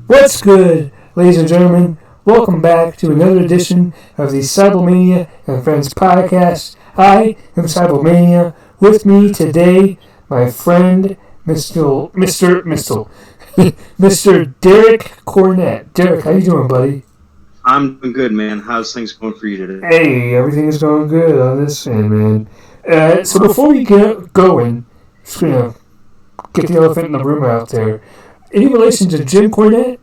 What's good, ladies and gentlemen? Welcome back to another edition of the Seibelmania and Friends podcast. I am Seibelmania. With me today, my friend, Mr. Derek Cornett. Derek, how you doing, buddy? I'm doing good, man. How's things going for you today? Hey, everything is going good on this end, man. So before we get going, just gonna get the elephant in the room out there. Any relation to Jim Cornette?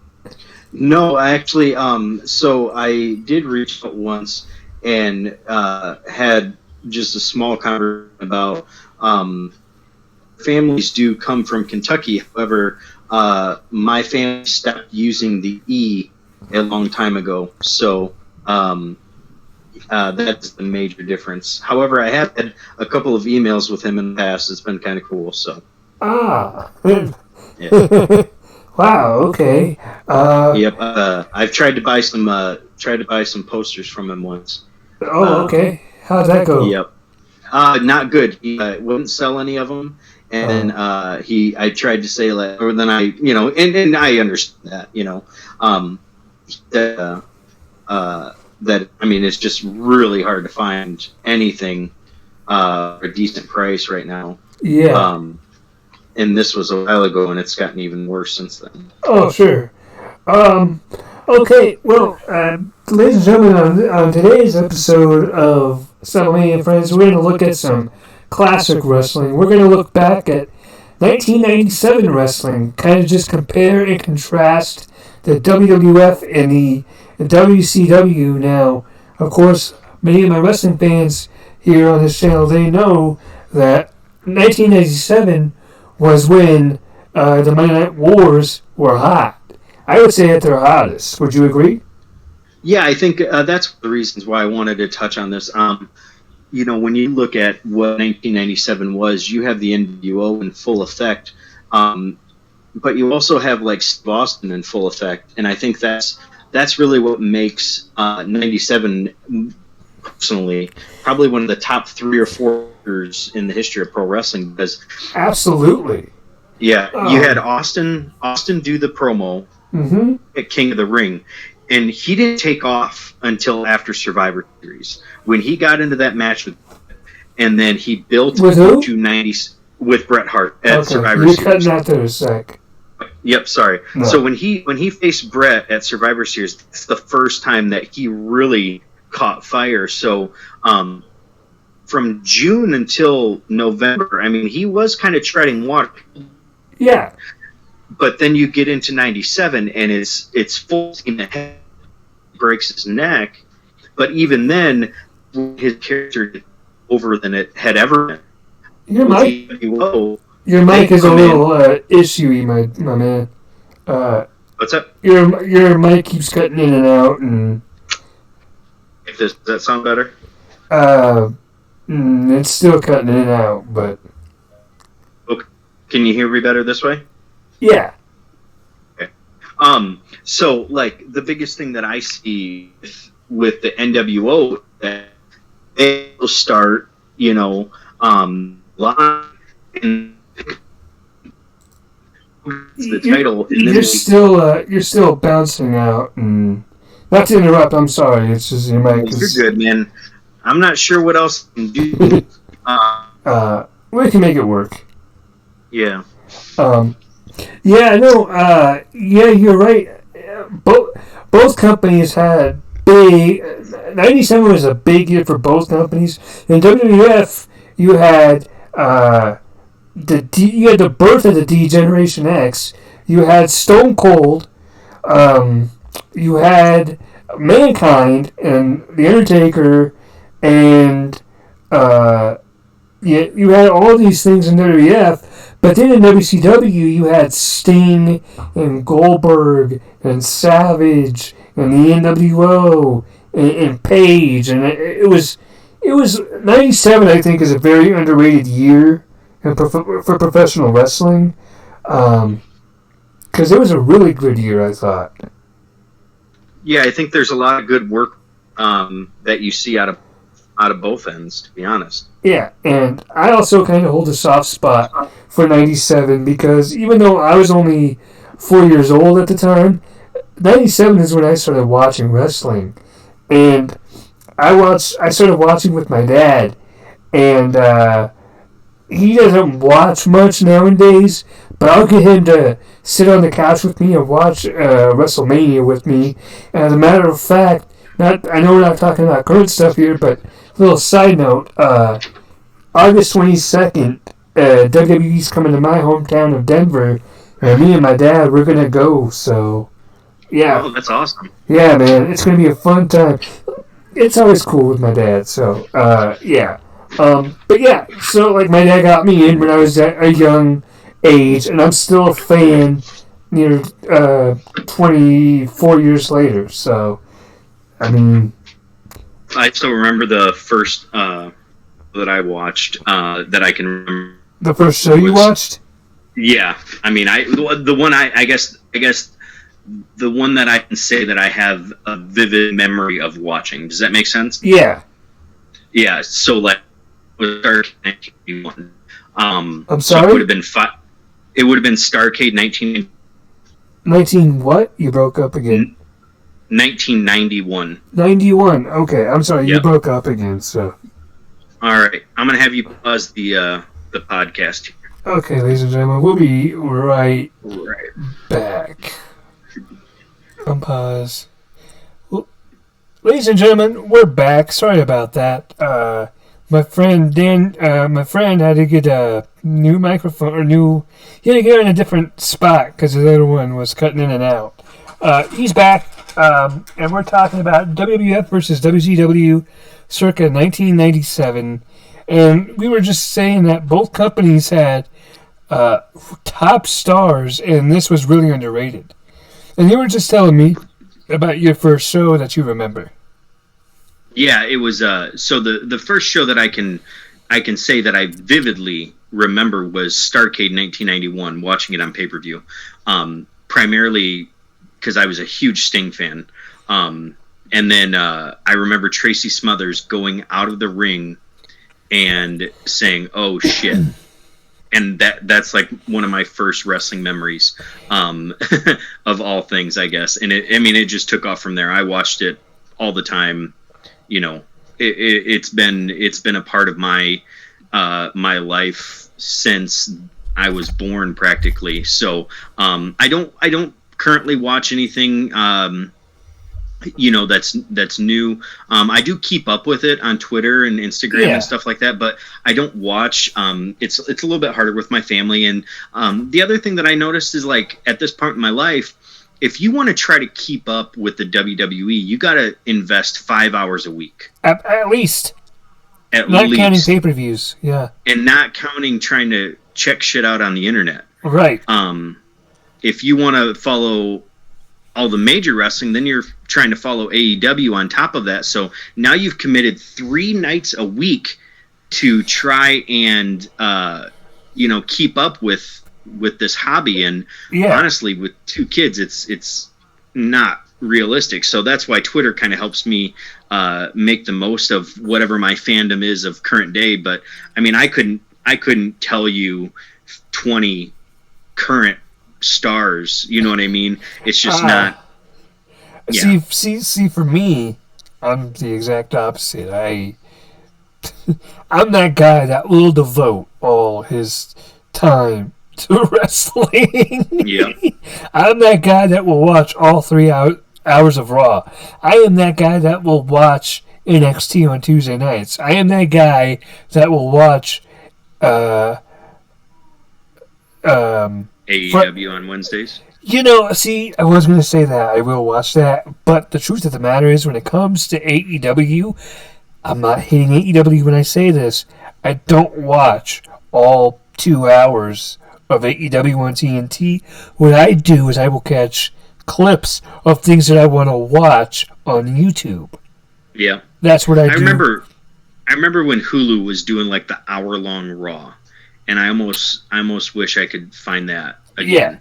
No, actually, so I did reach out once and had just a small conversation about families do come from Kentucky. However, my family stopped using the E a long time ago, so that's the major difference. However, I have had a couple of emails with him in the past. It's been kind of cool. So. Yeah. Wow. Okay. Yep. I've tried to buy some posters from him once. Oh, okay. How'd that go? Yep. Not good. He wouldn't sell any of them, and I tried to say or then and I understand that, that I mean it's just really hard to find anything for a decent price right now. Yeah. And this was a while ago, and it's gotten even worse since then. Oh, sure. Okay, well, ladies and gentlemen, on today's episode of Seibelmania Friends, we're going to look at some classic wrestling. We're going to look back at 1997 wrestling, kind of just compare and contrast the WWF and the WCW. Now, of course, many of my wrestling fans here on this channel, they know that 1997 was when the Monday Night Wars were hot. I would say at their hottest. Would you agree? Yeah, I think that's one of the reasons why I wanted to touch on this. When you look at what 1997 was, you have the NWO in full effect, but you also have like Steve Austin in full effect, and I think that's really what makes 97 personally probably one of the top 3 or 4 years in the history of pro wrestling, because absolutely, yeah, you had Austin do the promo at King of the Ring, and he didn't take off until after Survivor Series when he got into that match and then he built with who? To 90s with Bret Hart at Survivor Series. You're cutting out there a sec. Yep, sorry. No. So when he faced Bret at Survivor Series, it's the first time that he really caught fire. So from June until November, I mean, he was kind of treading water. Yeah. But then you get into 97 and it's full steam ahead. He breaks his neck. But even then, his character is over than it had ever been. Your mic is a little issue-y, my man. What's up? Your mic keeps cutting in and out. And does that sound better? It's still cutting in and out, but... Okay. Can you hear me better this way? Yeah. Okay. So, like, the biggest thing that I see with the NWO, that they will start, live in the title. You're still bouncing out, and... Not to interrupt, I'm sorry. It's just your mic. You're good, man. I'm not sure what else I can do. We can make it work. Yeah. Yeah, no, yeah, you're right. Both companies had big... 97 was a big year for both companies. In WWF, you had the birth of the D-Generation X. You had Stone Cold. You had Mankind and The Undertaker, and you had all these things in WWF, but then in WCW you had Sting and Goldberg and Savage and the NWO and Page, and it was 97. I think is a very underrated year for professional wrestling, because it was a really good year, I thought. Yeah, I think there's a lot of good work that you see out of both ends, to be honest. Yeah, and I also kind of hold a soft spot for 97 because even though I was only 4 years old at the time, '97 is when I started watching wrestling, and I started watching with my dad, and he doesn't watch much nowadays, but I'll get him to sit on the couch with me and watch WrestleMania with me. And as a matter of fact, I know we're not talking about current stuff here, but a little side note, August 22nd, WWE's coming to my hometown of Denver, and me and my dad, we're going to go, so, yeah. Oh, that's awesome. Yeah, man, it's going to be a fun time. It's always cool with my dad, so, yeah. But yeah, so, like, my dad got me in when I was at a young age, and I'm still a fan near 24 years later, so, I mean... I still remember the first that I watched that I can remember. The first show you watched? Yeah, I mean, the one I guess the one that I can say that I have a vivid memory of watching. Does that make sense? Yeah. Yeah. So like, was Starrcade 1991. I'm sorry. So it would have been It would have been Starrcade 19 what? You broke up again. 1991. 91. Okay, I'm sorry. Yep. You broke up again. So. All right, I'm gonna have you pause the podcast here. Okay, ladies and gentlemen, we'll be right back. Unpause. Well, ladies and gentlemen, we're back. Sorry about that. My friend Dan, had to get a new microphone he had to get in a different spot because the other one was cutting in and out. He's back, and we're talking about WWF versus WCW circa 1997. And we were just saying that both companies had top stars, and this was really underrated. And you were just telling me about your first show that you remember. Yeah, it was. So the first show that I can say that I vividly remember was Starrcade 1991. Watching it on pay-per-view, primarily because I was a huge Sting fan. And then I remember Tracy Smothers going out of the ring and saying, "Oh shit." And that's like one of my first wrestling memories of all things, I guess. And it just took off from there. I watched it all the time. You know, it's been a part of my life since I was born, practically. So I don't currently watch anything that's new. I do keep up with it on Twitter and Instagram and stuff like that, but I don't watch. It's a little bit harder with my family. And the other thing that I noticed is, like, at this point in my life, if you want to try to keep up with the WWE, you got to invest 5 hours a week. At least. Not counting pay-per-views, yeah. And not counting trying to check shit out on the internet. Right. If you want to follow all the major wrestling, then you're trying to follow AEW on top of that. So now you've committed 3 nights a week to try and keep up with this hobby. And honestly, with 2 kids, it's not realistic. So that's why Twitter kind of helps me make the most of whatever my fandom is of current day. But I mean, I couldn't tell you 20 current stars, you know what I mean? It's just not. Yeah. See, for me, I'm the exact opposite. I'm that guy that will devote all his time to wrestling. Yeah. I'm that guy that will watch all 3 hours of Raw. I am that guy that will watch NXT on Tuesday nights. I am that guy that will watch AEW on Wednesdays. I was going to say that. I will watch that. But the truth of the matter is, when it comes to AEW, I'm not hating AEW when I say this. I don't watch all 2 hours of AEW on TNT. What I do is I will catch clips of things that I want to watch on YouTube. Yeah. That's what I do. I remember when Hulu was doing like the hour-long Raw. And I almost wish I could find that again.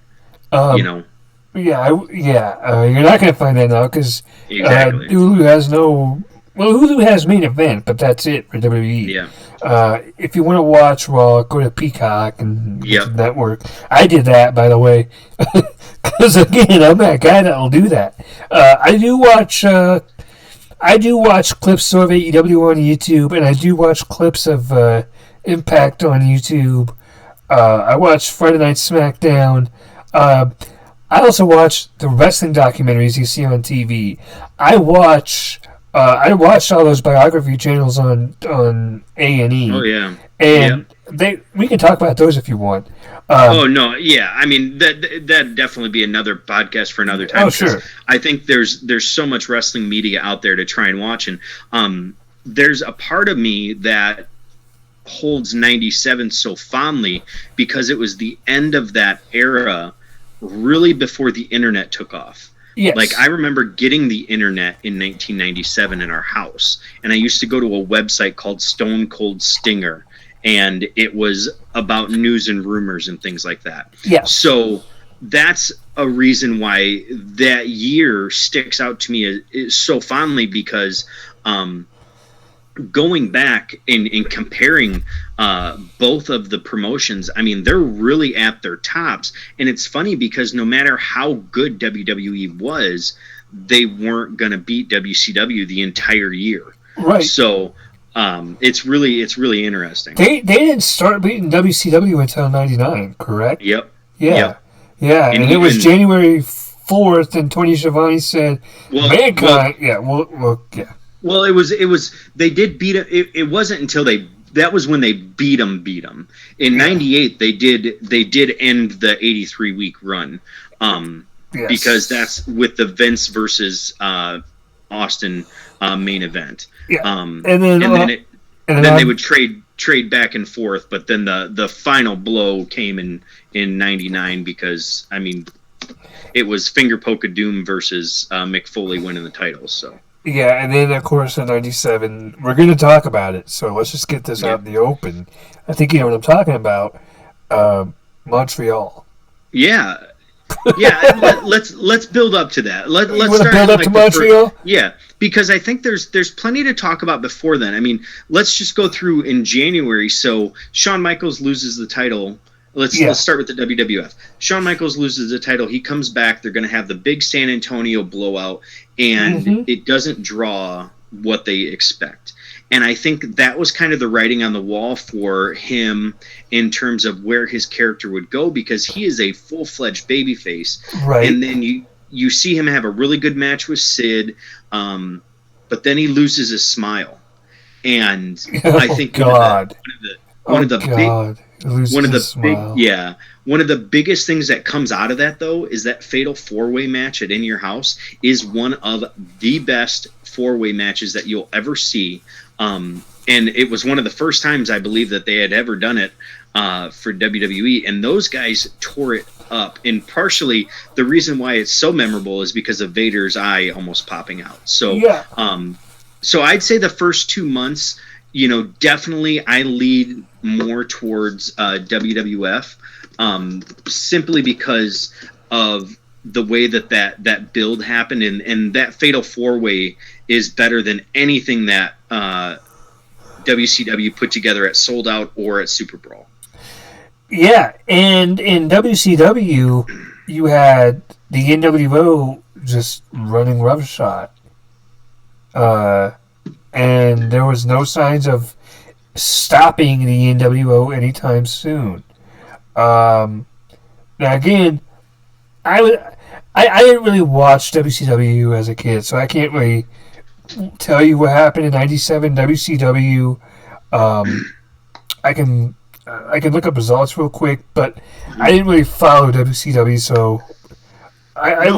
Yeah. You're not going to find that now because exactly. Hulu has no Well, Hulu has main event, but that's it for WWE. Yeah. If you want to watch Raw, go to Peacock and get Yep. the network. I did that, by the way, because again, I'm that guy that'll do that. I do watch. I do watch clips of AEW on YouTube, and I do watch clips of Impact on YouTube. I watch Friday Night SmackDown. I also watch the wrestling documentaries you see on TV. I watch. I watched all those biography channels on A&E. Oh yeah. And we can talk about those if you want. Oh no, yeah. I mean that'd definitely be another podcast for another time. Oh sure. I think there's so much wrestling media out there to try and watch, and there's a part of me that holds '97 so fondly because it was the end of that era, really before the internet took off. Yes. Like I remember getting the internet in 1997 in our house, and I used to go to a website called Stone Cold Stinger, and it was about news and rumors and things like that. Yeah. So that's a reason why that year sticks out to me is so fondly because going back and comparing both of the promotions, I mean, they're really at their tops. And it's funny because no matter how good WWE was, they weren't going to beat WCW the entire year. Right. So it's really interesting. They didn't start beating WCW until '99, correct? Yep. Yeah. Yep. Yeah, and it was January 4th, and Tony Schiavone said, "Mankind." Yeah. Well, it was. They did beat it. It wasn't until that was when they beat them. In '98, they did end the 83-week run, Yes. because that's with the Vince versus Austin main event. Yeah. And then they would trade back and forth, but then the final blow came in '99 because I mean it was Finger Poke of Doom versus Mick Foley winning the titles. So. Yeah, and then of course in '97 we're going to talk about it. So let's just get this out in the open. I think you know what I'm talking about. Montreal. Yeah. Yeah, let's build up to that. Let's start build up to Montreal. Yeah, because I think there's plenty to talk about before then. I mean, let's just go through in January. So Shawn Michaels loses the title. Let's start with the WWF. Shawn Michaels loses the title. He comes back. They're going to have the big San Antonio blowout, and it doesn't draw what they expect. And I think that was kind of the writing on the wall for him in terms of where his character would go, because he is a full-fledged babyface. Right. And then you see him have a really good match with Sid, but then he loses his smile. And I think one of the biggest things that comes out of that, though, is that fatal four-way match at In Your House is one of the best four-way matches that you'll ever see. And it was one of the first times, I believe, that they had ever done it for WWE, and those guys tore it up. And partially, the reason why it's so memorable is because of Vader's eye almost popping out. So, so I'd say the first 2 months, definitely I lead more towards WWF, simply because of the way that build happened, and that fatal four-way is better than anything that WCW put together at Sold Out or at Super Brawl. Yeah, and in WCW, you had the NWO just running roughshod. And there was no signs of stopping the NWO anytime soon. Now again, I didn't really watch WCW as a kid, so I can't really tell you what happened in '97 WCW. I can look up results real quick, but I didn't really follow WCW, so I've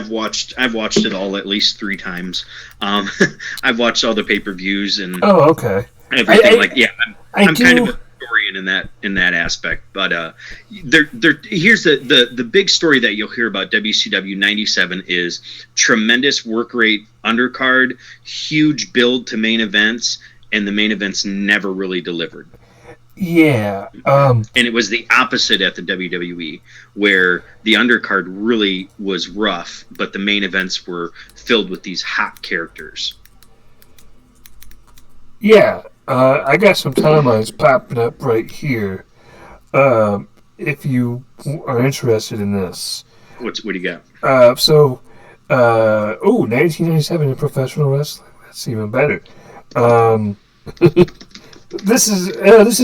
watched it all at least 3 times. I've watched all the pay-per-views and okay, everything. I'm kind of a historian in that aspect. But here's the big story that you'll hear about WCW '97 is tremendous work rate undercard, huge build to main events, and the main events never really delivered. Yeah. And it was the opposite at the WWE, where the undercard really was rough, but the main events were filled with these hot characters. Yeah. I got some timelines popping up right here. If you are interested in this. What do you got? 1997 in professional wrestling. That's even better. Um, this is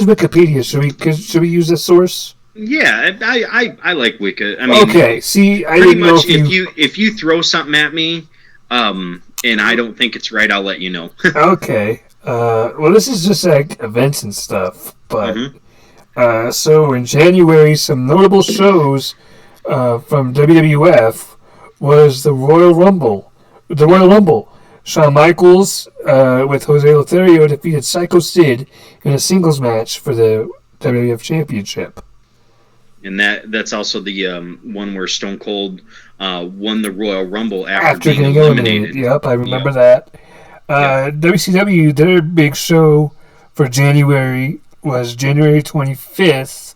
Wikipedia. Should we use this source? Yeah, I like Wicca. I mean, Okay. See, I pretty didn't know much if if you throw something at me, and I don't think it's right, I'll let you know. Okay. Well, this is just like events and stuff. But so in January, some notable shows from WWF was the Royal Rumble. The Royal Rumble. Shawn Michaels with Jose Lothario defeated Psycho Sid in a singles match for the WWF Championship. And that's also the one where Stone Cold won the Royal Rumble after being getting eliminated. Yep, I remember that. WCW, their big show for January was January 25th,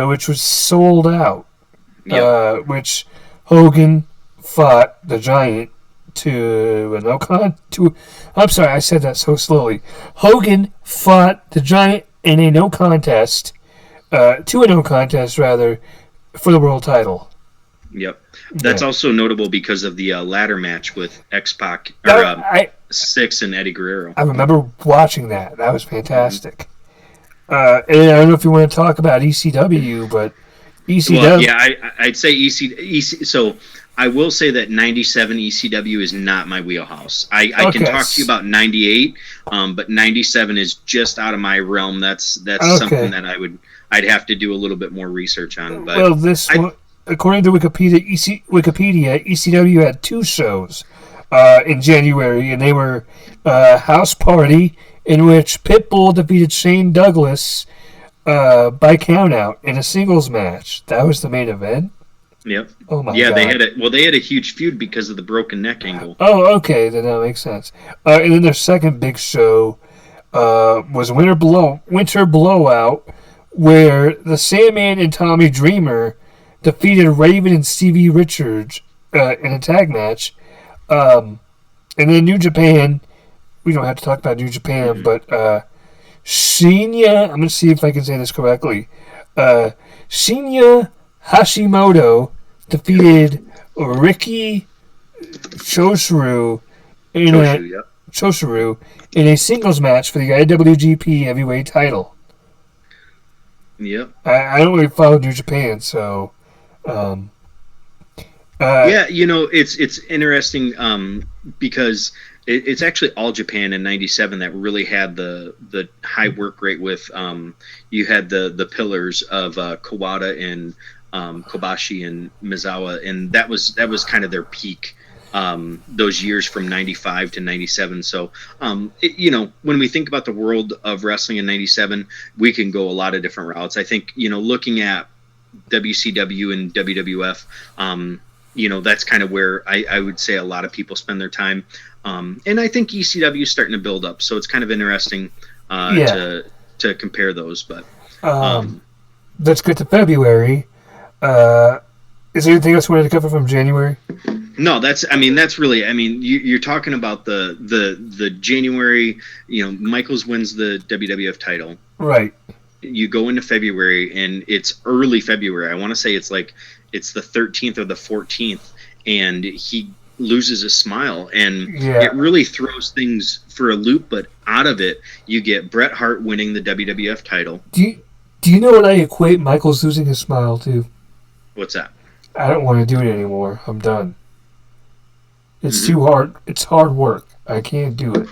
which was sold out. Which Hogan fought the Giant to a no con to. I'm sorry, I said that so slowly. Hogan fought the Giant in a no contest, to a no contest rather, for the world title. Yep, that's also notable because of the ladder match with X-Pac or Six and Eddie Guerrero. I remember watching that. That was fantastic. And I don't know if you want to talk about ECW, but ECW. Well, yeah, I'd say EC. So I will say that 97 ECW is not my wheelhouse. I can talk to you about 98, but 97 is just out of my realm. That's something that I'd have to do a little bit more research on. But according to Wikipedia, ECW had two shows in January, and they were House Party, in which Pitbull defeated Shane Douglas by countout in a singles match. That was the main event. Yep. Oh my god. They had a huge feud because of the broken neck angle. Oh, okay, then that makes sense. And then their second big show was Winter Blowout, where the Sandman and Tommy Dreamer defeated Raven and Stevie Richards in a tag match. And then New Japan, we don't have to talk about New Japan, but Shinya, I'm going to see if I can say this correctly. Shinya Hashimoto defeated Riki Choshu in a singles match for the IWGP Heavyweight title. Yep. I don't really follow New Japan, so. It's interesting because it's actually All Japan in '97 that really had the high work rate with. You had the pillars of Kawada and Kobashi and Mizawa, and that was kind of their peak. Those years from 95 to 97. So, when we think about the world of wrestling in 97, we can go a lot of different routes. I think, looking at WCW and WWF, that's kind of where I would say a lot of people spend their time. And I think ECW is starting to build up. So it's kind of interesting to compare those. But let's get to February. Is there anything else you wanted to cover from January? No, that's really, you're talking about the January, Michaels wins the WWF title. Right. You go into February, and it's early February. I want to say it's the 13th or the 14th, and he loses his smile, and it really throws things for a loop. But out of it, you get Bret Hart winning the WWF title. Do you know what I equate Michaels losing his smile to? What's that? I don't want to do it anymore. I'm done. It's too hard. It's hard work. I can't do it.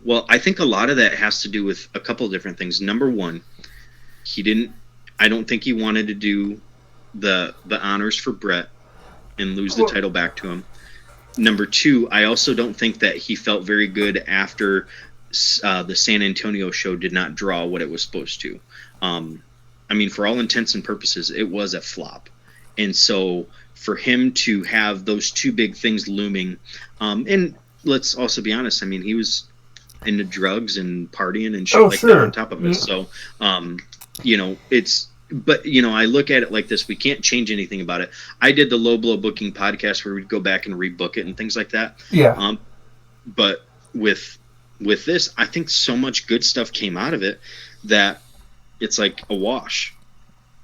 Well, I think a lot of that has to do with a couple of different things. Number one, I don't think he wanted to do the honors for Bret and lose the title back to him. Number two, I also don't think that he felt very good after the San Antonio show did not draw what it was supposed to. For all intents and purposes, it was a flop. And so for him to have those two big things looming, and let's also be honest, he was into drugs and partying and shit that on top of it. So, but I look at it like this: we can't change anything about it. I did the Low Blow Booking podcast where we'd go back and rebook it and things like that. Yeah. But with this, I think so much good stuff came out of it that it's like a wash.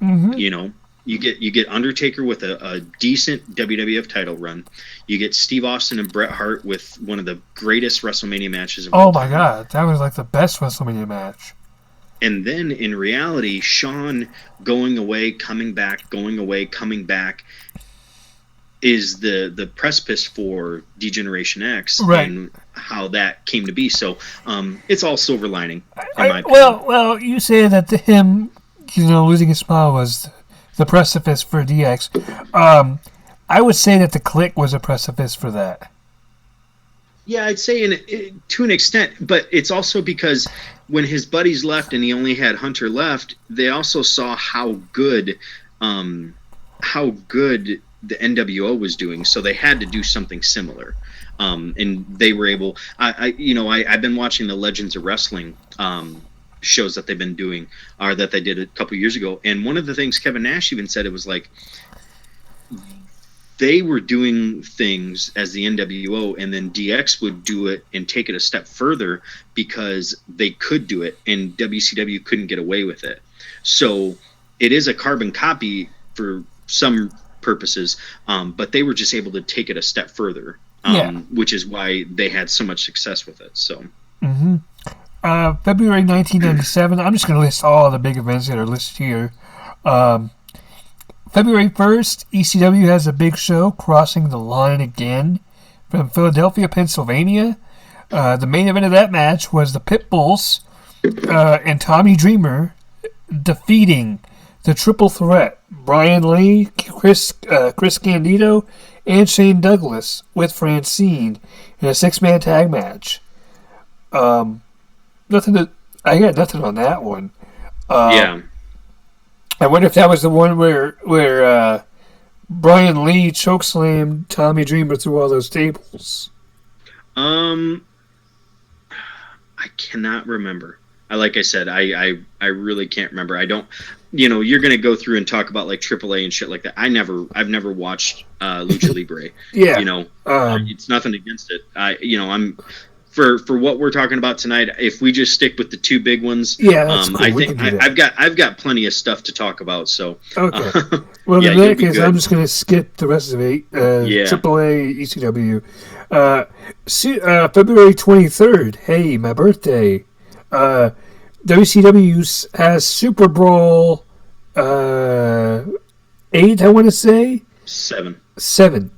Mm-hmm. You get Undertaker with a decent WWF title run. You get Steve Austin and Bret Hart with one of the greatest WrestleMania matches of all time. Oh my God, that was like the best WrestleMania match. And then in reality, Shawn going away, coming back, going away, coming back is the precipice for Degeneration X and how that came to be. So it's all silver lining. In my opinion. Well, you say that him, losing his smile was the precipice for DX. I would say that the Click was a precipice for that. Yeah, I'd say to an extent, but it's also because when his buddies left and he only had Hunter left, they also saw how good the NWO was doing, so they had to do something similar. And they were able. I've been watching the Legends of Wrestling shows that they've been doing, or that they did a couple years ago, and one of the things Kevin Nash even said, it was like they were doing things as the NWO, and then DX would do it and take it a step further because they could do it, and WCW couldn't get away with it. So it is a carbon copy for some purposes, but they were just able to take it a step further, which is why they had so much success with it. So, February 1997. I'm just going to list all the big events that are listed here. February 1st, ECW has a big show, Crossing the Line Again, from Philadelphia, Pennsylvania. The main event of that match was the Pitbulls and Tommy Dreamer defeating the Triple Threat, Brian Lee, Chris Candido, and Shane Douglas with Francine in a 6-man tag match. I got nothing on that one. I wonder if that was the one where Brian Lee chokeslammed Tommy Dreamer through all those tables. I cannot remember. Like I said, I really can't remember. I don't. You're gonna go through and talk about like AAA and shit like that. I've never watched Lucha Libre. It's nothing against it. I'm. For what we're talking about tonight, if we just stick with the two big ones, that's cool. I think I've got plenty of stuff to talk about. So okay, well in that case, I'm just going to skip the rest of it. AAA, ECW, February 23rd. Hey, my birthday. WCW has Super Brawl 8. I want to say 7.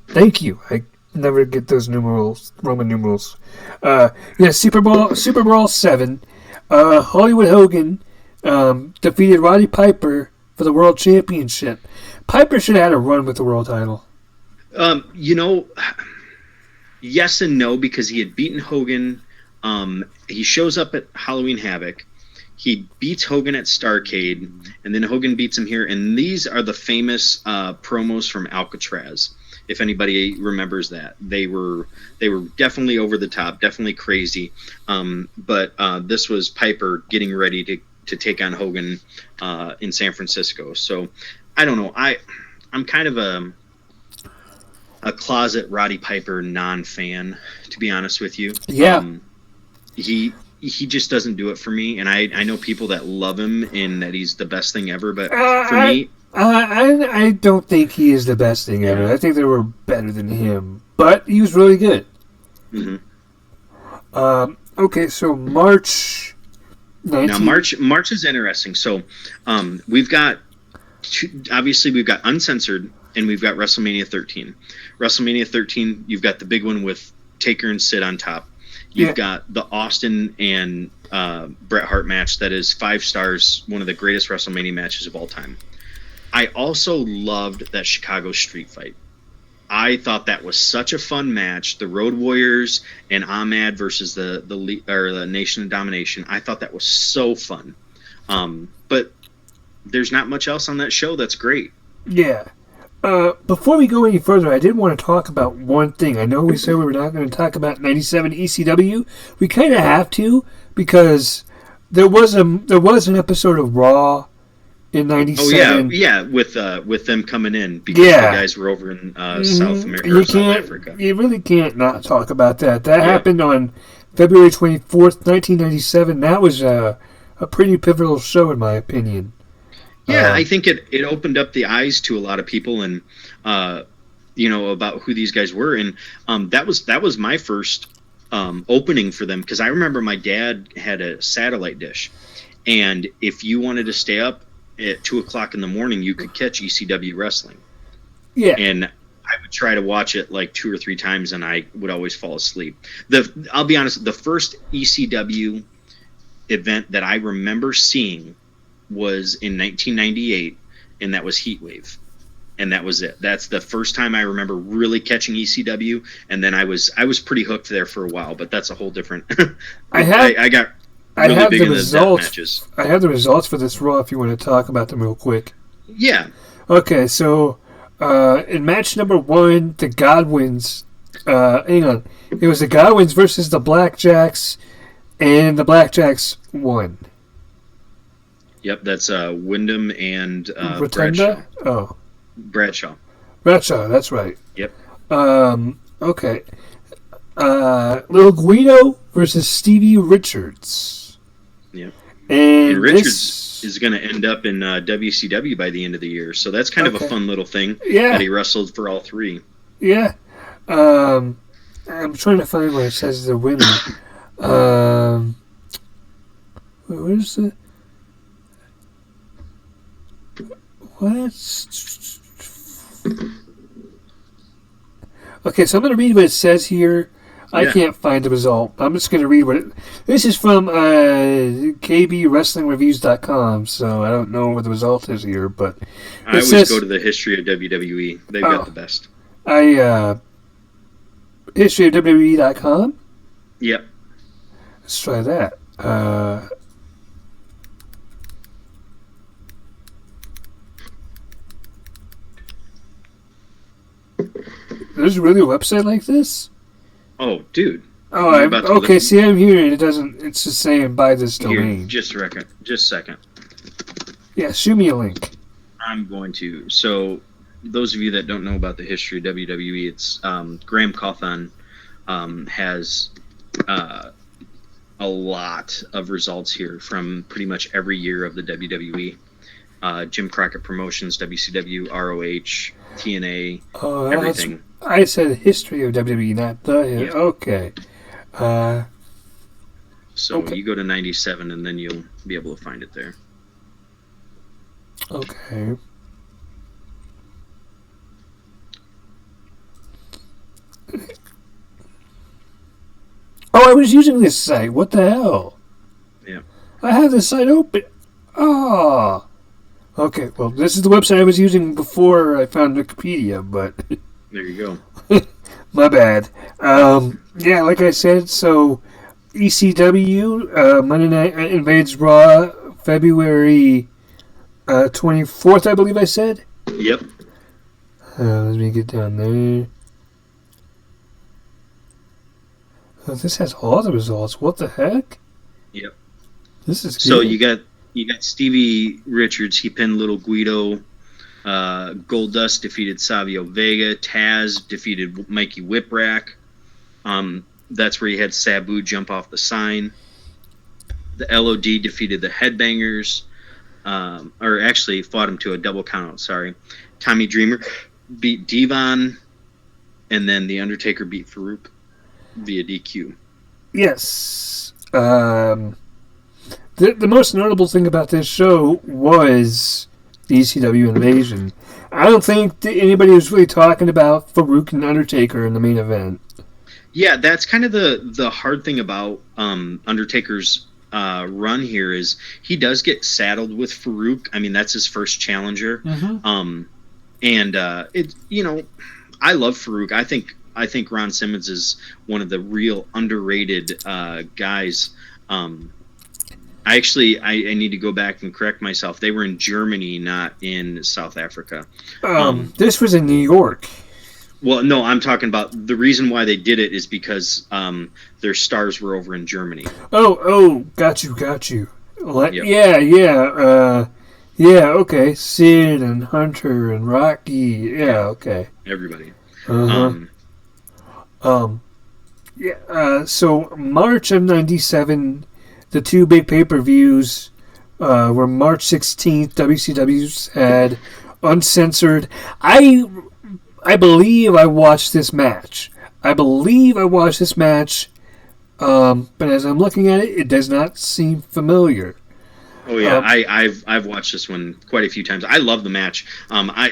Thank you. I never get those Roman numerals. Super Brawl 7. Hollywood Hogan defeated Roddy Piper for the World Championship. Piper should have had a run with the world title. Yes and no, because he had beaten Hogan. He shows up at Halloween Havoc. He beats Hogan at Starrcade, and then Hogan beats him here. And these are the famous promos from Alcatraz. If anybody remembers that, they were definitely over the top, definitely crazy. But this was Piper getting ready to take on Hogan in San Francisco. So I don't know. I'm kind of a closet Roddy Piper non-fan, to be honest with you. Yeah. He just doesn't do it for me, and I know people that love him and that he's the best thing ever. But for me. I don't think he is the best thing ever. I think there were better than him, but he was really good. Mm-hmm. Okay, so March 19th. Now March is interesting. So we've got we've got Uncensored and we've got WrestleMania 13. WrestleMania 13, you've got the big one with Taker and Sid on top. You've got the Austin and Bret Hart match that is 5 stars, one of the greatest WrestleMania matches of all time. I also loved that Chicago street fight. I thought that was such a fun match. The Road Warriors and Ahmad versus the Nation of Domination. I thought that was so fun. But there's not much else on that show that's great. Yeah. Before we go any further, I did want to talk about one thing. I know we said we were not going to talk about 97 ECW. We kind of have to because there was an episode of Raw in 97. Oh yeah, with them coming in because the guys were over in South America, South Africa. You really can't not talk about that. That happened on February 24th, 1997. That was a pretty pivotal show, in my opinion. Yeah, I think it opened up the eyes to a lot of people, and about who these guys were, and that was my first opening for them, because I remember my dad had a satellite dish, and if you wanted to stay up at 2:00 in the morning, you could catch ECW wrestling. Yeah, and I would try to watch it like 2 or 3 times, and I would always fall asleep. I'll be honest, the first ECW event that I remember seeing was in 1998, and that was Heatwave, and that was it. That's the first time I remember really catching ECW, and then I was pretty hooked there for a while, but that's a whole different. I got really big into the death matches. I have the results for this Raw if you want to talk about them real quick. Yeah. Okay, so in match number 1, the Godwins. Hang on, it was the Godwins versus the Blackjacks, and the Blackjacks won. Yep, that's Wyndham and Rotunda? Bradshaw. Oh. Bradshaw, that's right. Yep. Okay. Little Guido versus Stevie Richards. Yeah. And Richards is going to end up in WCW by the end of the year, so that's kind of a fun little thing that he wrestled for all 3. Yeah. I'm trying to find where it says the winner. Where's the... What? Okay, so I'm going to read what it says here. I can't find the result. I'm just going to read what it... This is from KBWrestlingReviews.com, so I don't know what the result is here, but... I always go to the History of WWE. They've got the best. HistoryofWWE.com? Yep. Let's try that. There's really a website like this? Oh, dude. Oh, okay. See, I'm here, and it doesn't. It's just saying buy this domain. Here, just a second. Yeah, shoot me a link. I'm going to. So, those of you that don't know about the history of WWE, it's Graham Cawthon has a lot of results here from pretty much every year of the WWE. Jim Crockett Promotions, WCW, ROH, TNA, everything. I said history of WWE, not the... Yeah. Okay. You go to 97, and then you'll be able to find it there. Okay. Oh, I was using this site. What the hell? Yeah. I have this site open. Oh. Okay, well, this is the website I was using before I found Wikipedia, but... There you go. My bad. Yeah, like I said, so ECW, Monday Night Invades Raw, February 24th, I believe I said? Yep. Let me get down there. Oh, this has all the results. What the heck? Yep. This is good. So you got Stevie Richards. He pinned Little Guido. Goldust defeated Savio Vega. Taz defeated Mikey Whipwreck. That's where you had Sabu jump off the sign. The LOD defeated the Headbangers. Or actually fought him to a double countout. Sorry. Tommy Dreamer beat Devon. And then The Undertaker beat Farouk via DQ. Yes. The most notable thing about this show was the ECW invasion. I don't think anybody was really talking about Farouk and Undertaker in the main event. Yeah, that's kind of the hard thing about Undertaker's run here is he does get saddled with Farouk. I mean, that's his first challenger. Mm-hmm. I love Farouk. I think Ron Simmons is one of the real underrated guys. I need to go back and correct myself. They were in Germany, not in South Africa. This was in New York. Well, no, I'm talking about the reason why they did it is because their stars were over in Germany. Oh, got you. Yep. Yeah, okay. Sid and Hunter and Rocky. Yeah, okay. Everybody. So March of '97, the two big pay-per-views were March 16th. WCW's had uncensored. I believe I watched this match. But as I'm looking at it, it does not seem familiar. Oh yeah, I've watched this one quite a few times. I love the match.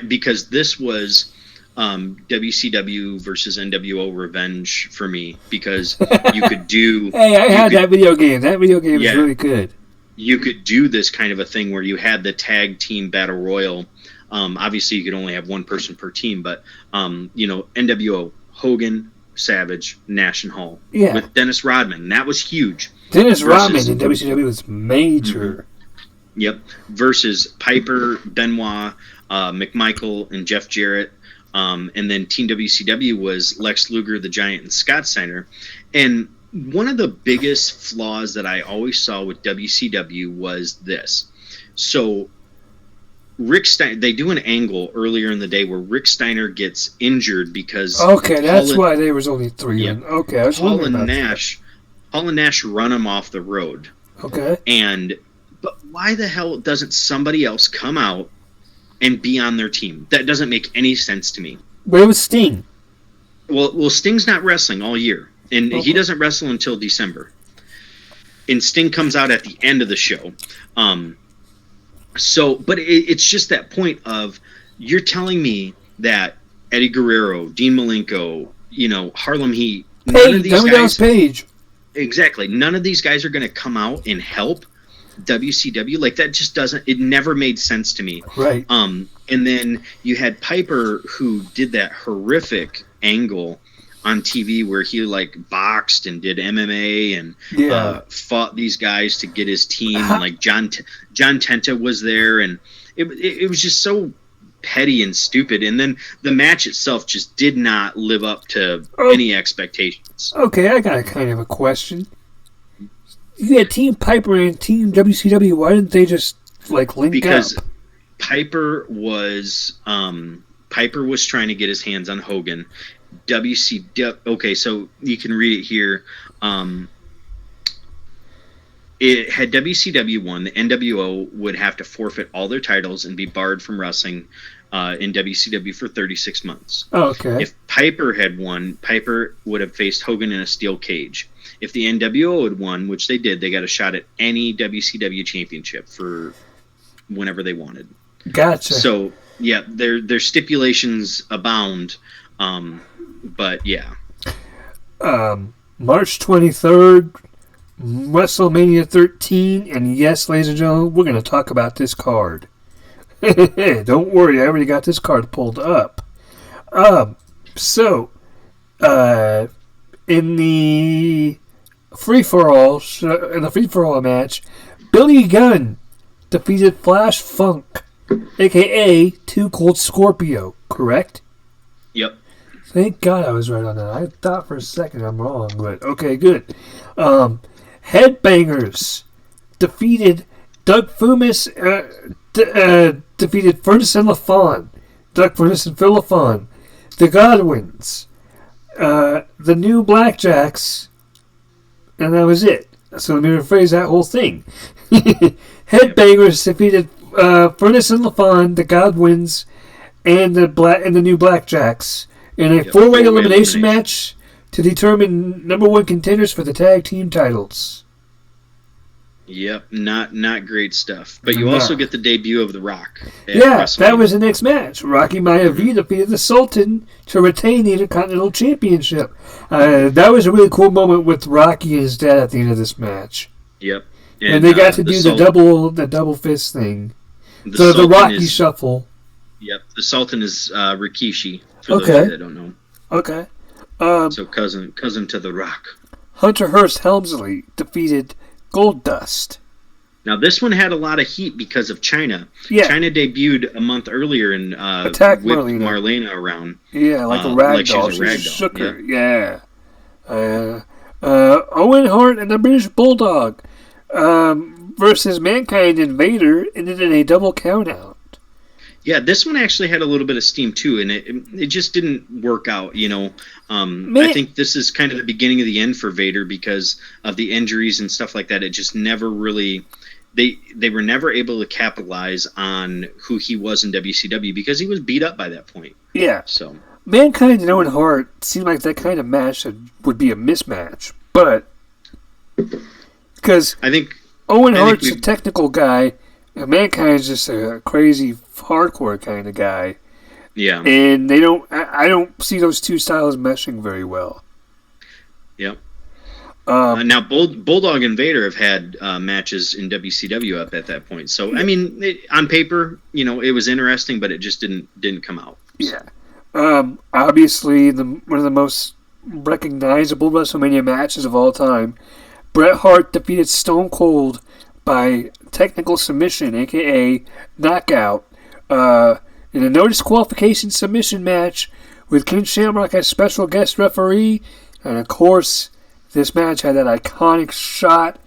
Because this was WCW versus NWO Revenge for me, because you could do. Hey, I had that video game. That video game is really good. You could do this kind of a thing where you had the tag team battle royal. Obviously, you could only have one person per team, but NWO, Hogan, Savage, Nash, and Hall with Dennis Rodman. That was huge. Dennis Rodman in WCW was major. Yep. Versus Piper, Benoit, McMichael, and Jeff Jarrett. And then Team WCW was Lex Luger, the Giant, and Scott Steiner. And one of the biggest flaws that I always saw with WCW was this. So Rick Steiner, they do an angle earlier in the day where Rick Steiner gets injured because that's why there was only 3. Yeah, okay, I was Paul and Nash run him off the road. Okay. But why the hell doesn't somebody else come out and be on their team? That doesn't make any sense to me. Where was Sting? Well, Sting's not wrestling all year, and he doesn't wrestle until December. And Sting comes out at the end of the show. But it's just that point of, you're telling me that Eddie Guerrero, Dean Malenko, Harlem Heat, none of these guys, Page. Exactly, none of these guys are going to come out and help WCW. Like, that just doesn't. It never made sense to me. Right. And then you had Piper, who did that horrific angle on TV where he boxed and did MMA and fought these guys to get his team. And John Tenta was there, and it was just so petty and stupid. And then the match itself just did not live up to any expectations. Okay, I got a kind of a question. You had Team Piper and Team WCW. Why didn't they just link up? Because Piper was trying to get his hands on Hogan. Okay, so you can read it here. It had WCW won, the NWO would have to forfeit all their titles and be barred from wrestling in WCW for 36 months. Oh, okay. If Piper had won, Piper would have faced Hogan in a steel cage. If the NWO had won, which they did, they got a shot at any WCW championship for whenever they wanted. Gotcha. So, yeah, their stipulations abound. But yeah. March 23rd, WrestleMania 13, and yes, ladies and gentlemen, we're going to talk about this card. Don't worry, I already got this card pulled up. In the free-for-all match, Billy Gunn defeated Flash Funk, a.k.a. Too Cold Scorpio, correct? Yep. Thank God I was right on that. I thought for a second I'm wrong, but okay, good. Headbangers defeated Doug Furnas, defeated Furnas and LaFon. Doug Furnas and Phil LaFon. The Godwins. The New Blackjacks. And that was it. So let me rephrase that whole thing. Headbangers defeated Furnas and LaFon, the Godwins, and the New Blackjacks in a four-way elimination match to determine number one contenders for the tag team titles. Yep, not great stuff. But you also get the debut of The Rock. Yeah, that was the next match. Rocky Maivia defeated the Sultan to retain the Intercontinental Championship. That was a really cool moment with Rocky and his dad at the end of this match. Yep. And they got to do the double fist thing. The Rocky Shuffle. Yep, the Sultan is Rikishi, for those that don't know. Okay. So cousin to The Rock. Hunter Hearst Helmsley defeated Goldust. Now, this one had a lot of heat because of China. Yeah. China debuted a month earlier and Attack whipped Marlena. Marlena around. Yeah, like a rag like doll. she's a rag She doll. shook her. Yeah. Owen Hart and the British Bulldog versus Mankind and Vader ended in a double countout. Yeah, this one actually had a little bit of steam too, and it just didn't work out. I think this is kind of the beginning of the end for Vader because of the injuries and stuff like that. It just never really they were never able to capitalize on who he was in WCW because he was beat up by that point. Yeah. So Mankind and Owen Hart seemed like that kind of match that would be a mismatch, but because I think Owen Hart's a technical guy, and Mankind's just a crazy hardcore kind of guy. Yeah. And I don't see those two styles meshing very well. Yep. Now, Bulldog and Vader have had matches in WCW up at that point. So, I mean, on paper, it was interesting, but it just didn't come out. Yeah. Obviously, one of the most recognizable WrestleMania matches of all time, Bret Hart defeated Stone Cold by technical submission, a.k.a. knockout, in a no disqualification submission match with Ken Shamrock as special guest referee. And, of course, this match had that iconic shot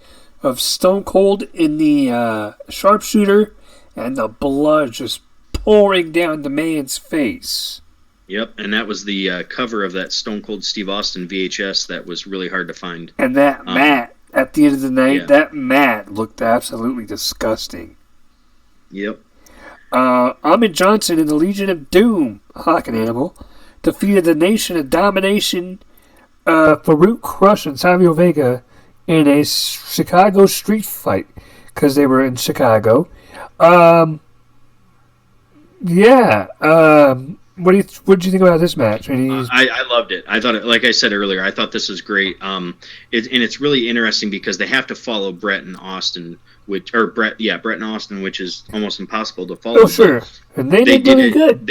of Stone Cold in the sharpshooter and the blood just pouring down the man's face. Yep, and that was the cover of that Stone Cold Steve Austin VHS that was really hard to find. And that mat, at the end of the night, that mat looked absolutely disgusting. Yep. Ahmed Johnson in the Legion of Doom, Hawking Animal, defeated the Nation of Domination, Farouk Crush and Savio Vega in a Chicago street fight because they were in Chicago. What did you think about this match? I loved it. I thought, like I said earlier, I thought this was great. It's really interesting because they have to follow Brett and Austin, Brett and Austin, which is almost impossible to follow. Oh, sure, and they did really good.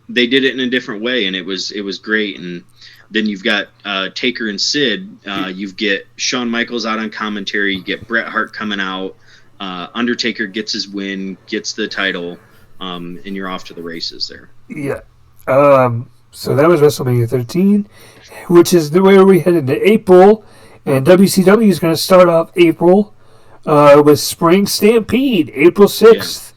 They did it in a different way, and it was great. And then you've got Taker and Sid. You get Shawn Michaels out on commentary. You get Bret Hart coming out. Undertaker gets his win, gets the title, and you're off to the races there. Yeah. So that was WrestleMania 13, which is where we head into April, and WCW is going to start off April with Spring Stampede, April 6th. Yeah.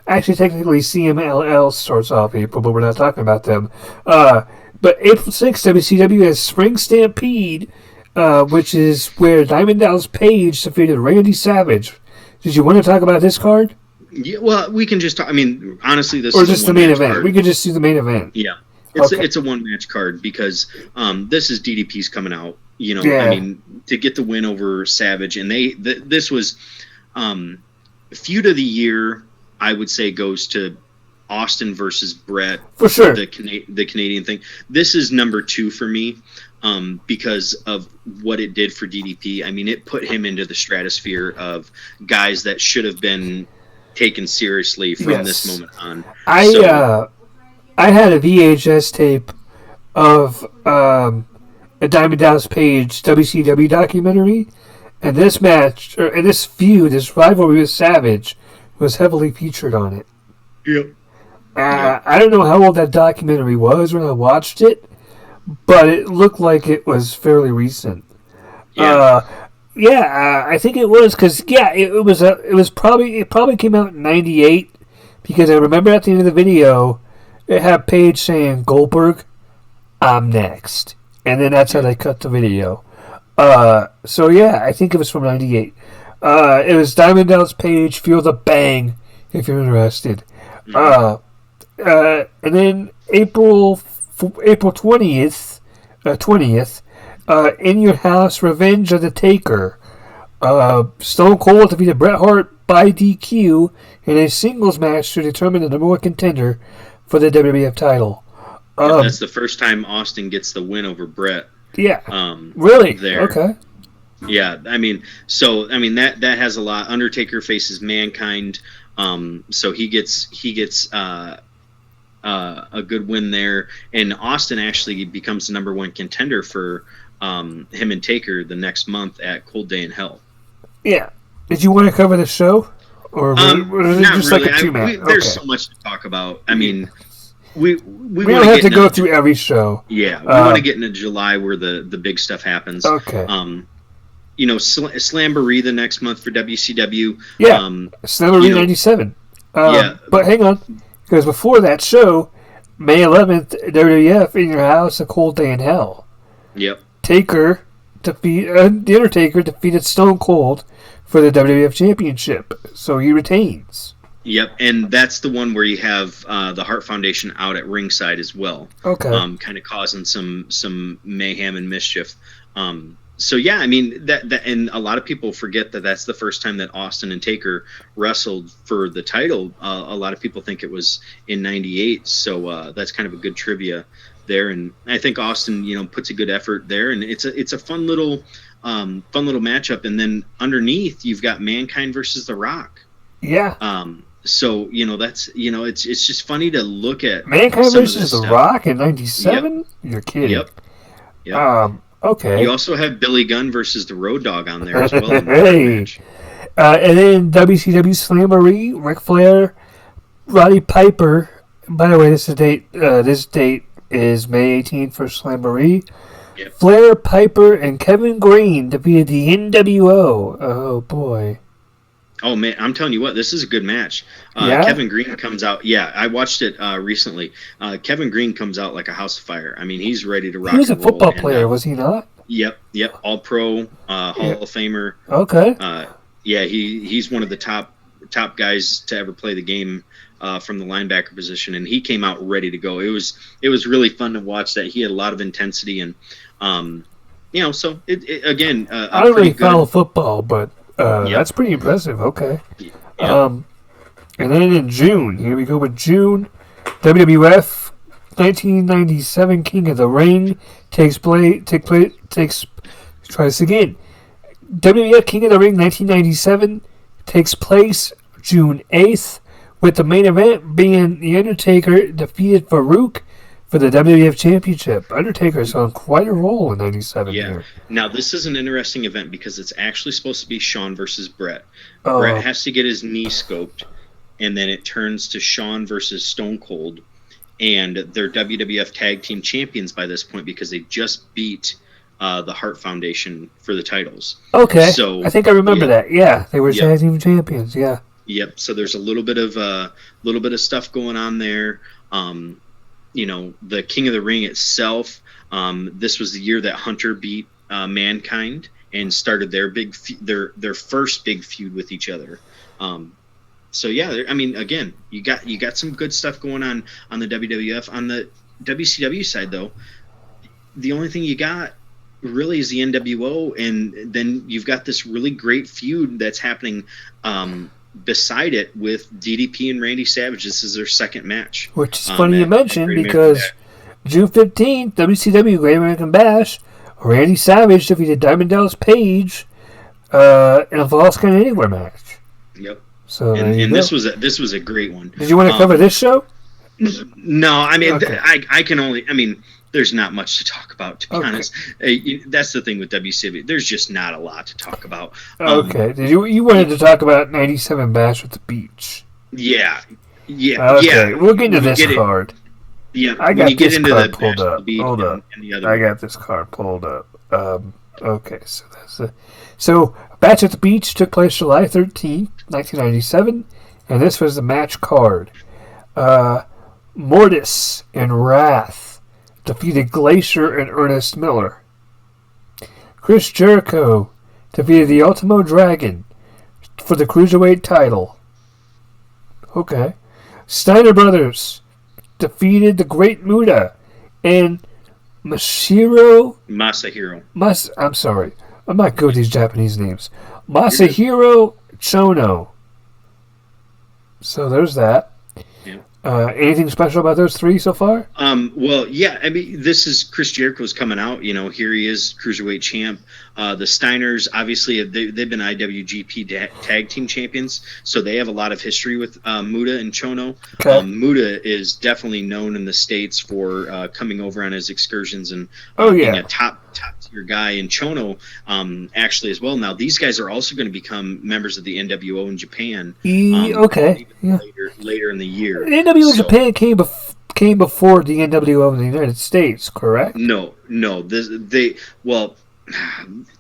Actually, technically, CMLL starts off April, but we're not talking about them. But April 6th, WCW has Spring Stampede, which is where Diamond Dallas Page defeated Randy Savage. Did you want to talk about this card? Yeah, well, we can just talk. I mean, honestly, this or is just a the main event. Card. We could just do the main event. Yeah, it's a one-match card because this is DDP's coming out. I mean, to get the win over Savage, and this was feud of the year. I would say goes to Austin versus Brett for sure. The Canadian thing. This is number 2 for me. Because of what it did for DDP. I mean, it put him into the stratosphere of guys that should have been taken seriously from this moment on. I had a VHS tape of a Diamond Dallas Page WCW documentary, and this match, and this feud, this rivalry with Savage, was heavily featured on it. Yep. I don't know how old that documentary was when I watched it, but it looked like it was fairly recent. I think it was because it probably came out in '98 because I remember at the end of the video it had Paige saying Goldberg, I'm next, and then that's how they cut the video. I think it was from '98. It was Diamond Dallas Page, Feel the Bang, if you're interested. And then April 20th, In Your House, Revenge of the Taker. Stone Cold defeated Bret Hart by DQ in a singles match to determine the number 1 contender for the WWF title. That's the first time Austin gets the win over Bret. Yeah. Really? There. Okay. Yeah, that has a lot. Undertaker faces Mankind, so he gets a good win there, and Austin actually becomes the number 1 contender for him and Taker the next month at Cold Day in Hell. Yeah, Did you want to cover the show? Or was it Not just really. like a two-man? There's Okay. so much to talk about. I mean, we We want don't to have get to go into through every show. yeah, we want to get into July where the big stuff happens. Okay. Slamboree the next month for WCW. Yeah. Slamboree 97. Yeah. But hang on. Because before that show, May 11th, WWF In Your House, A Cold Day in Hell. Yep. The Undertaker defeated Stone Cold for the WWF Championship, so he retains. Yep, and that's the one where you have the Hart Foundation out at ringside as well. Okay. Kind of causing some mayhem and mischief. So yeah, I mean that, and a lot of people forget that that's the first time that Austin and Taker wrestled for the title. A lot of people think it was in '98, so that's kind of a good trivia there. And I think Austin, puts a good effort there, and it's a fun little matchup. And then underneath, you've got Mankind versus The Rock. Yeah. So that's it's just funny to look at Mankind versus The Rock in '97. Yep. You're kidding. Yep. Okay. You also have Billy Gunn versus the Road Dogg on there as well. Hey. And then WCW Slamboree, Ric Flair, Roddy Piper. By the way, this date is May 18th for Slamboree. Yep. Flair, Piper, and Kevin Green defeated the NWO. Oh boy. Oh man, I'm telling you what, this is a good match. Yeah? Kevin Green comes out. Yeah, I watched it recently. Kevin Green comes out like a house of fire. I mean, he's ready to rock. He was a and roll. football player, was he not? Yep. All Pro, Hall of Famer. Okay. Yeah, he's one of the top guys to ever play the game from the linebacker position, and he came out ready to go. It was really fun to watch that. He had a lot of intensity, and so it again. I don't really follow football, but that's pretty impressive. Okay. Yep. And then in June, here we go with June, WWF 1997 King of the Ring takes place. Try this again. WWF King of the Ring 1997 takes place June 8th, with the main event being The Undertaker defeated Farouk for the WWF Championship. Undertaker's on quite a roll in '97 here. Now, this is an interesting event because it's actually supposed to be Shawn versus Brett. Oh. Brett has to get his knee scoped, and then it turns to Shawn versus Stone Cold, and they're WWF Tag Team Champions by this point because they just beat the Hart Foundation for the titles. Okay, so I think I remember that. Yeah, they were Tag Team Champions. Yeah. Yep. So there's a little bit of stuff going on there. The King of the Ring itself. This was the year that Hunter beat Mankind and started their their first big feud with each other. So yeah, I mean, again, you got some good stuff going on the WWF. On the WCW side, though, the only thing you got really is the NWO, and then you've got this really great feud that's happening beside it with DDP and Randy Savage. This is their second match. Which is funny to mention because June 15th, WCW Great American Bash, Randy Savage defeated Diamond Dallas Page in a Falls Count Anywhere match. Yep. So and this was a great one. Did you want to cover this show? No, I mean, okay. I can only. I mean, there's not much to talk about, to be honest. That's the thing with WCW. There's just not a lot to talk about. Okay. Did you wanted to talk about '97 Bash at the Beach? Yeah. Okay. We'll get into this card. Yeah. I got this card pulled up. Hold up. I got this card pulled up. Okay. So that's So Bash at the Beach took place July 13th, 1997, and this was the match card. Mortis and Wrath defeated Glacier and Ernest Miller. Chris Jericho defeated the Ultimo Dragon for the Cruiserweight title. Okay. Steiner Brothers defeated the Great Muta and Masahiro. I'm sorry. I'm not good with these Japanese names. Masahiro Chono. So there's that. Anything special about those three so far? Well, yeah. I mean, this is Chris Jericho's coming out. Here he is, Cruiserweight champ. The Steiners, obviously, they've been IWGP Tag Team Champions, so they have a lot of history with Muta and Chono. Okay. Muta is definitely known in the States for coming over on his excursions and being a top your guy in Chono, actually as well. Now these guys are also going to become members of the NWO in Japan. Okay. Yeah. Later in the year. The NWO Japan came before the NWO in the United States, correct? No.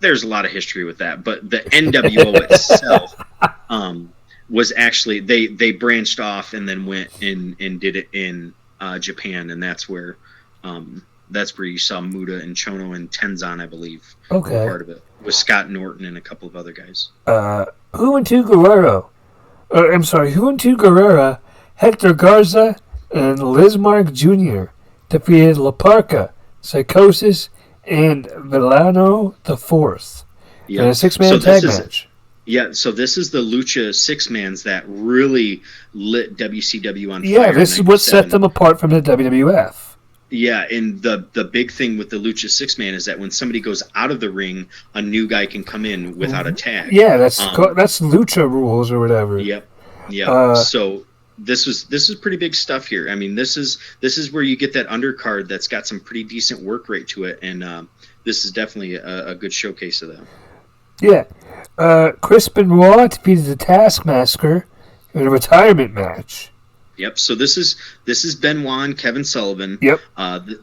There's a lot of history with that, but the NWO itself was actually they branched off and then went and did it in Japan, and that's where you saw Muda and Chono and Tenzan, I believe, were part of it, with Scott Norton and a couple of other guys. Juventud Guerrera, Hector Garza, and Lismark Jr. defeated La Parca, Psychosis, and Villano IV in a 6-man tag match. Yeah, so this is the Lucha 6-mans that really lit WCW on fire. Yeah, this is what set them apart from the WWF. Yeah, and the big thing with the Lucha 6-man is that when somebody goes out of the ring, a new guy can come in without a tag. Yeah, that's Lucha rules or whatever. Yep. So this is pretty big stuff here. I mean, this is where you get that undercard that's got some pretty decent work rate to it, and this is definitely a good showcase of that. Yeah. Chris Benoit defeated the Taskmaster in a retirement match. Yep. So this is Benoit and Kevin Sullivan. Yep.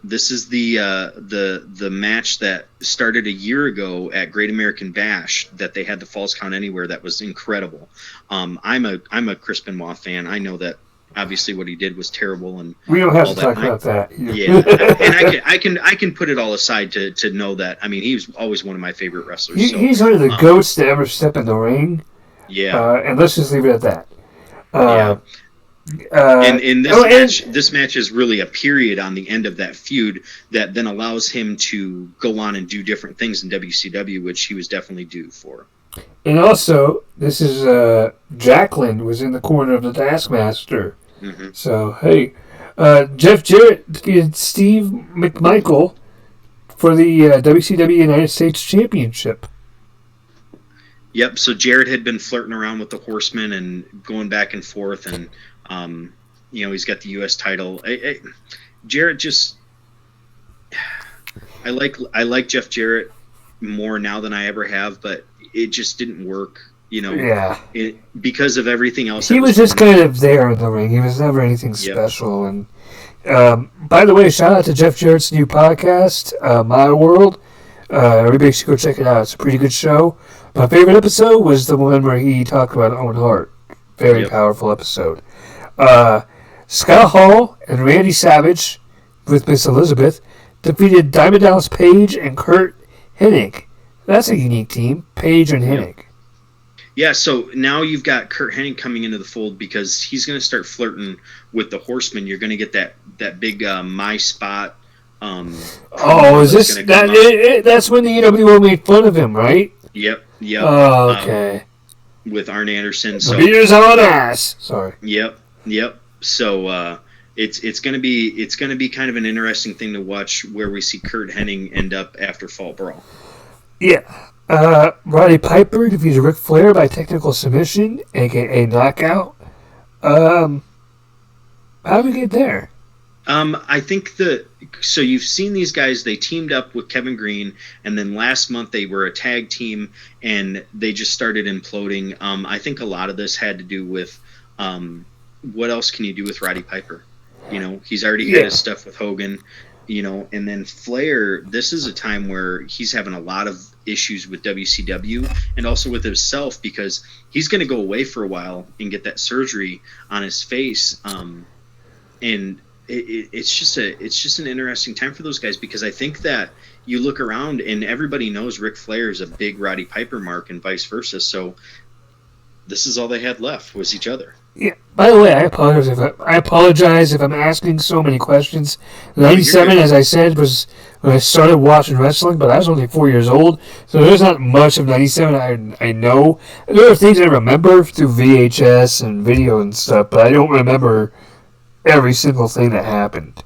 This is the match that started a year ago at Great American Bash that they had the Falls Count Anywhere. That was incredible. I'm a Chris Benoit fan. I know that obviously what he did was terrible, and we don't have to talk about that. Yeah, and I can put it all aside to know that. I mean, he was always one of my favorite wrestlers. He's one of the goats to ever step in the ring. Yeah. And let's just leave it at that. And this match is really a period on the end of that feud that then allows him to go on and do different things in WCW, which he was definitely due for. And also, this is Jacqueline was in the corner of the Taskmaster. Mm-hmm. So, hey, Jeff Jarrett defeated Steve McMichael for the WCW United States Championship. Yep, so Jarrett had been flirting around with the Horsemen and going back and forth, and he's got the U.S. title. Jarrett just, I like Jeff Jarrett more now than I ever have, but it just didn't work. Because of everything else. He was just kind of there in the ring. He was never anything special. And by the way, shout out to Jeff Jarrett's new podcast, My World. Everybody should go check it out. It's a pretty good show. My favorite episode was the one where he talked about Owen Hart. Very powerful episode. Scott Hall and Randy Savage, with Miss Elizabeth, defeated Diamond Dallas Page and Kurt Hennig. That's a unique team, Page and Hennig. Yeah, so now you've got Kurt Hennig coming into the fold because he's going to start flirting with the Horsemen. You're going to get that big My Spot. Is this that? That's when the UWO made fun of him, right? Yep. Oh, okay. With Arn Anderson. So beers on ass. Sorry. Yep. So it's going to be kind of an interesting thing to watch where we see Kurt Hennig end up after Fall Brawl. Yeah. Roddy Piper defeated Ric Flair by technical submission, aka knockout. How did we get there? I think so you've seen these guys, they teamed up with Kevin Green, and then last month they were a tag team, and they just started imploding. I think a lot of this had to do with what else can you do with Roddy Piper? He's already had his stuff with Hogan. And then Flair, this is a time where he's having a lot of issues with WCW and also with himself because he's going to go away for a while and get that surgery on his face. And it's just an interesting time for those guys because I think that you look around and everybody knows Ric Flair is a big Roddy Piper mark and vice versa. So this is all they had left was each other. Yeah. By the way, I apologize if I'm asking so many questions. 97, as I said, was when I started watching wrestling, but I was only 4 years old, so there's not much of 97 I know. There are things I remember through VHS and video and stuff, but I don't remember every single thing that happened.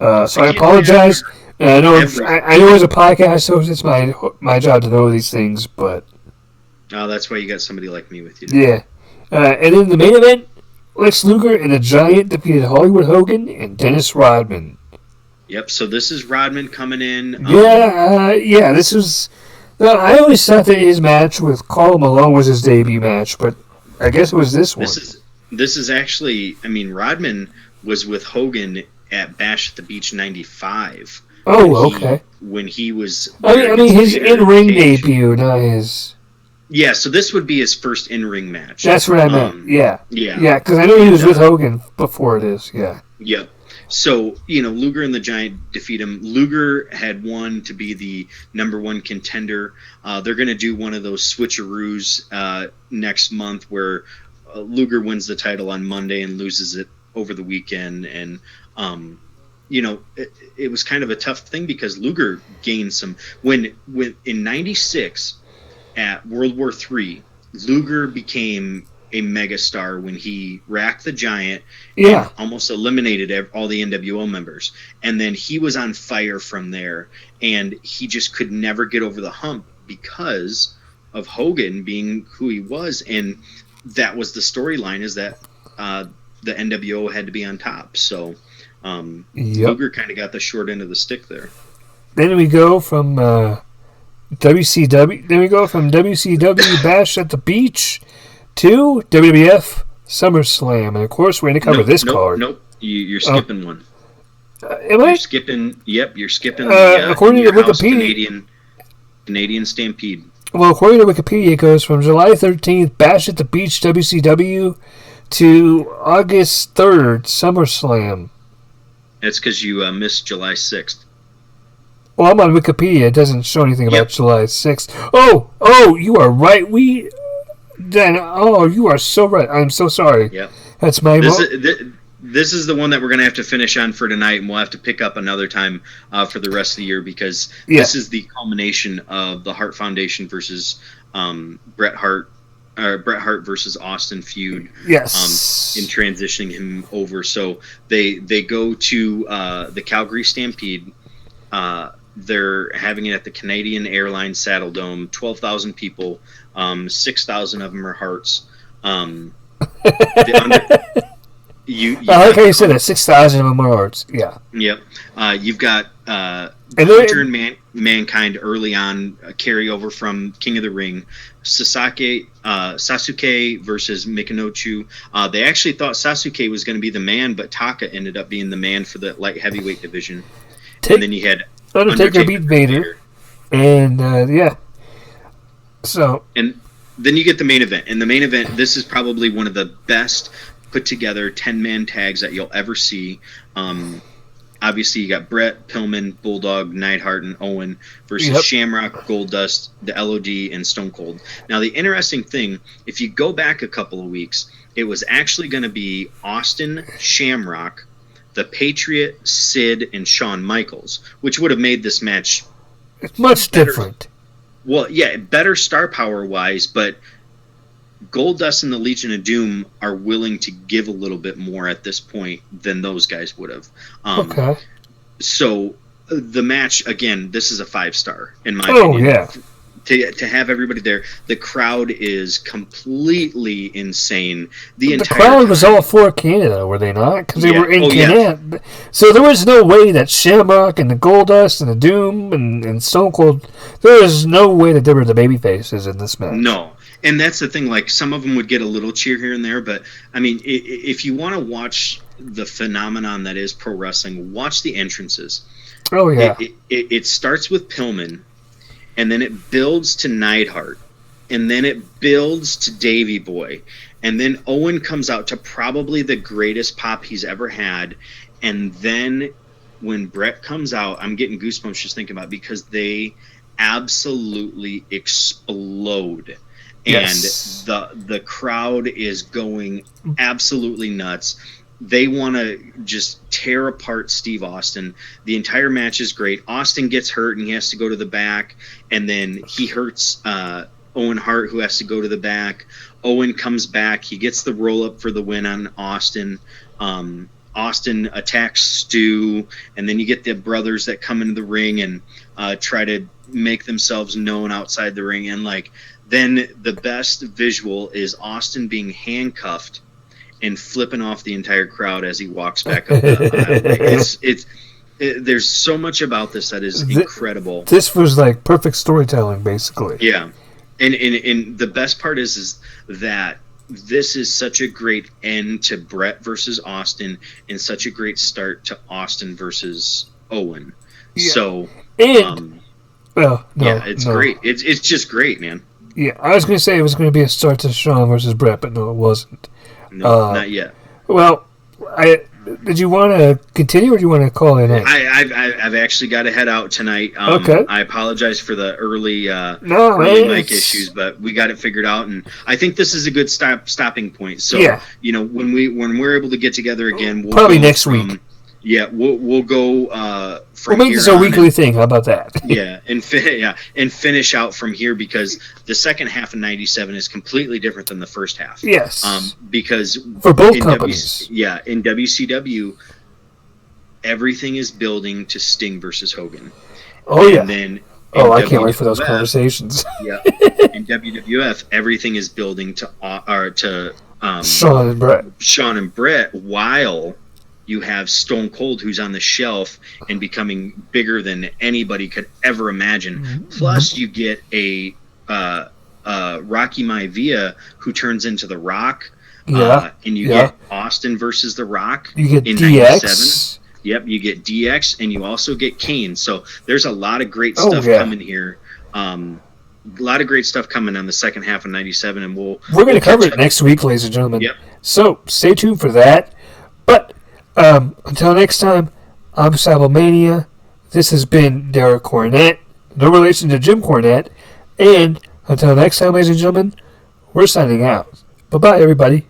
So I apologize. And I know as a podcast host, it's my job to know these things, but... Oh, that's why you got somebody like me with you. Yeah. And in the main event, Lex Luger and the Giant defeated Hollywood Hogan and Dennis Rodman. Yep. So this is Rodman coming in. Yeah. This was. I always thought that his match with Karl Malone was his debut match, but I guess it was this one. This is actually. I mean, Rodman was with Hogan at Bash at the Beach '95. Oh, okay. When he was. I mean his in-ring debut, not his. Yeah, so this would be his first in-ring match. That's what I meant. Yeah. Yeah. Because I know he was with Hogan before this. Yeah. Yep. So, Luger and the Giant defeat him. Luger had won to be the number one contender. They're going to do one of those switcheroos next month where Luger wins the title on Monday and loses it over the weekend. And, it was kind of a tough thing because Luger gained some... When in 96, at World War III, Luger became a megastar when he racked the Giant and almost eliminated all the NWO members. And then he was on fire from there, and he just could never get over the hump because of Hogan being who he was. And that was the storyline, is that the NWO had to be on top. So Luger kind of got the short end of the stick there. Then we go from WCW. Then we go from WCW Bash at the Beach to WWF SummerSlam, and of course we're going to cover this card. Nope, you're skipping one. Am I? You're skipping. Yep, you're skipping. According to Wikipedia, Canadian Stampede. Well, according to Wikipedia, it goes from July 13th Bash at the Beach WCW to August 3rd SummerSlam. That's because you missed July 6th. Well, I'm on Wikipedia. It doesn't show anything about July 6th. Oh, you are right. You are so right. I'm so sorry. Yep. That's my... This is the one that we're going to have to finish on for tonight, and we'll have to pick up another time for the rest of the year, because this is the culmination of the Hart Foundation versus Bret Hart versus Austin feud. Yes. In transitioning him over. So they go to the Calgary Stampede. They're having it at the Canadian Airlines Saddle Dome. 12,000 people. 6,000 of them are Harts. I like how you said that. 6,000 of them are Harts. Yeah. Yep. You've got Hunter and Mankind early on, carryover from King of the Ring. Sasuke versus Mikinochu. They actually thought Sasuke was going to be the man, but Taka ended up being the man for the light heavyweight division. And then you had Undertaker beat Vader. And, So. And then you get the main event. And the main event, this is probably one of the best put together 10-man tags that you'll ever see. Obviously, you got Brett, Pillman, Bulldog, Neidhart, and Owen versus Shamrock, Goldust, the LOD, and Stone Cold. Now, the interesting thing, if you go back a couple of weeks, it was actually going to be Austin, Shamrock, the Patriot, Sid, and Shawn Michaels, which would have made this match much different. Well, yeah, better star power-wise, but Goldust and the Legion of Doom are willing to give a little bit more at this point than those guys would have. Okay. So the match, again, this is a 5-star in my opinion. Oh, yeah. To have everybody there, the crowd is completely insane. The crowd was all for Canada, were they not? Because they were in Canada. Yeah. So there was no way that Shamrock and the Goldust and the Doom and Stone Cold, there was no way that they were the baby faces in this match. No. And that's the thing, like, some of them would get a little cheer here and there, but, I mean, if you want to watch the phenomenon that is pro wrestling, watch the entrances. Oh, yeah. It starts with Pillman, and then it builds to Neidhart, and then it builds to Davey Boy, and then Owen comes out to probably the greatest pop he's ever had, and then when Brett comes out, I'm getting goosebumps just thinking about it, because they absolutely explode. Yes. And the crowd is going absolutely nuts. They want to just tear apart Steve Austin. The entire match is great. Austin gets hurt and he has to go to the back, and then he hurts Owen Hart, who has to go to the back. Owen comes back. He gets the roll-up for the win on Austin. Austin attacks Stu, and then you get the brothers that come into the ring and try to make themselves known outside the ring. And, like, then the best visual is Austin being handcuffed and flipping off the entire crowd as he walks back up the aisle. there's so much about this that is incredible. This was like perfect storytelling, basically. Yeah, and the best part is that this is such a great end to Brett versus Austin, and such a great start to Austin versus Owen. Yeah. So, and it's great. It's just great, man. Yeah, I was going to say it was going to be a start to Shawn versus Brett, but no, it wasn't. No, not yet. Well, did you want to continue, or do you want to call it in? I've actually got to head out tonight. Okay. I apologize for the early mic issues, but we got it figured out, and I think this is a good stopping point. So, when we're able to get together again, we'll probably next week. Yeah, we'll go from we'll make this a weekly thing. How about that? Yeah, and finish out from here, because the second half of '97 is completely different than the first half. Yes. Because for both companies. In WCW, everything is building to Sting versus Hogan. Oh, yeah. And then I can't wait for those conversations. Yeah. In WWF, everything is building to Shawn and Brett, while you have Stone Cold, who's on the shelf and becoming bigger than anybody could ever imagine. Mm-hmm. Plus, you get a Rocky Maivia, who turns into The Rock. And you get Austin versus The Rock. You get in DX. 97. Yep, you get DX, and you also get Kane. So there's a lot of great stuff coming here. A lot of great stuff coming on the second half of '97, and we're going to cover it next week, ladies and gentlemen. Yep. So stay tuned for that. But until next time, I'm Seibelmania. This has been Derek Cornett, no relation to Jim Cornette. And until next time, ladies and gentlemen, we're signing out. Bye-bye, everybody.